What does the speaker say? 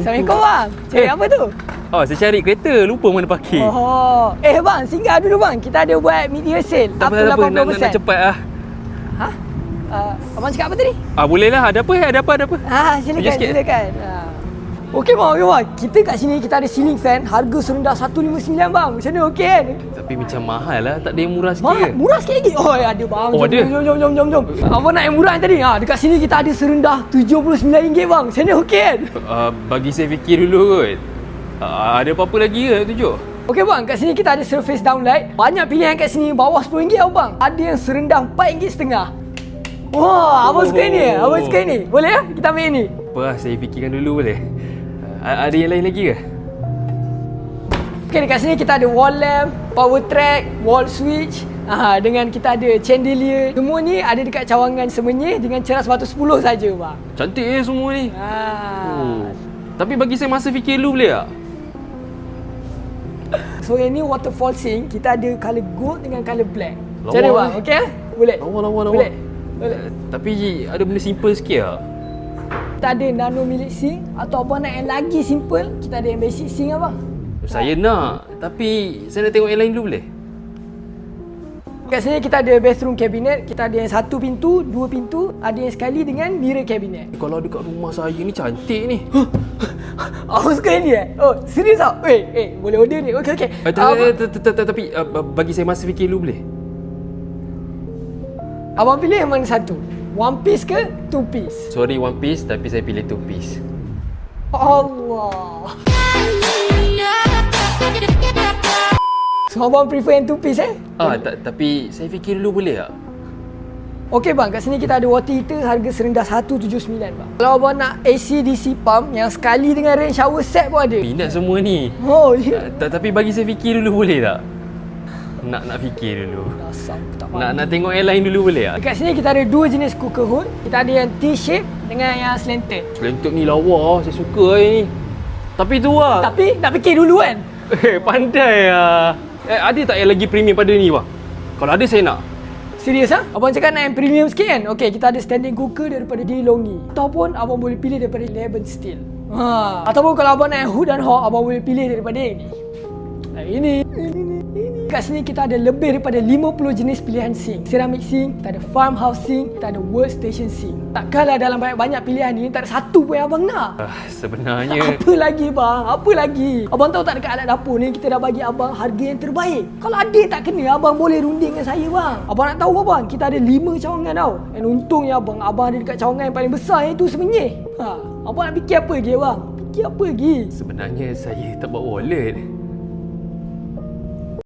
Assalamualaikum bang. Cari apa tu? Oh, saya cari kereta. Lupa mana parking. Oh. Bang, singgah dulu bang. Kita ada buat media sale. Tak apa, nak cepat lah. Ha? Abang cakap apa tadi? Boleh lah. Ada apa? Silakan. Okey bang. Kita kat sini kita ada ceiling fan harga serendah 159 bang. Macam mana okey kan? Tapi macam mahal lah. Tak ada yang murah sikit ke? Murah sikit lagi? Oh ada bang. Ada? Jom. Abang nak yang murah tadi? Dekat sini kita ada serendah RM79 bang. Macam mana okey kan? Bagi saya fikir dulu kot. Ada apa-apa lagi ke? Tunjuk. Okey bang, kat sini kita ada surface downlight. Banyak pilihan kat sini, bawah RM10 bang. Ada yang serendah RM4.5. Wah, abang suka ni? Abang suka ni? Boleh ya? Kita ambil ni. Apa lah, saya fikirkan dulu boleh? Ada yang lain lagi ke? Okey, dekat sini kita ada wall lamp, power track, wall switch. Dengan kita ada chandelier. Semua ni ada dekat cawangan Semenyih dengan ceras batu 10 saja bang. Cantik semua ni. Tapi bagi saya masa fikir dulu boleh tak? So yang ni waterfall sink, kita ada colour gold dengan colour black. Macam mana bang? Okey Boleh? Lawa. Boleh. Tapi ada benda simple sikit lah. Kita ada nano milik sink. Atau abang nak yang lagi simple, kita ada yang basic sink abang. Saya nak, tapi saya nak tengok yang lain dulu boleh? Kat sini kita ada bathroom cabinet. Kita ada yang 1 pintu, 2 pintu. Ada yang sekali dengan mirror cabinet. Kalau dekat rumah saya ni cantik ni. Abang suka yang ni Oh, serius tak? Boleh order ni. Okey. Tapi bagi saya masa fikir dulu boleh? Abang pilih yang mana satu? One piece ke two piece? Sorry one piece, tapi saya pilih two piece. Allah. So abang prefer yang two piece Tapi saya fikir dulu boleh tak? Okey bang, kat sini kita ada water heater harga serendah 179 bang. Kalau abang nak AC DC pump yang sekali dengan rain shower set pun ada. Minat semua ni. Oh ya. Tapi bagi saya fikir dulu boleh tak? Nak fikir dulu. Nak tengok yang lain dulu boleh tak? Dekat sini kita ada dua jenis cooker hood. Kita ada yang T-shape dengan yang slanted. Slanted ni lawa, saya suka ni. Tapi tu lah. Tapi nak fikir dulu kan? Pandai lah. Ada tak yang lagi premium pada ni bang? Kalau ada saya nak. Serius Abang cakap nak yang premium sikit kan? Okey, kita ada standing cooker daripada DeLonghi. Ataupun abang boleh pilih daripada Leban Steel. Ataupun kalau abang nak yang hood dan hob, abang boleh pilih daripada ini. Ini. Kat sini kita ada lebih daripada 50 jenis pilihan sink. Ceramic sink, kita ada farmhouse sink, kita ada workstation sink. Takkanlah dalam banyak pilihan ni tak ada satu pun yang abang nak. Sebenarnya apa lagi bang? Apa lagi? Abang tahu tak dekat alat dapur ni kita dah bagi abang harga yang terbaik. Kalau ada tak kena, abang boleh runding dengan saya bang. Abang nak tahu abang, kita ada 5 cawangan tau. Dan untungnya abang ada dekat cawangan yang paling besar, iaitu Semenyih. Abang nak fikir apa lagi abang? Fikir apa lagi? sebenarnya saya tak bawa wallet.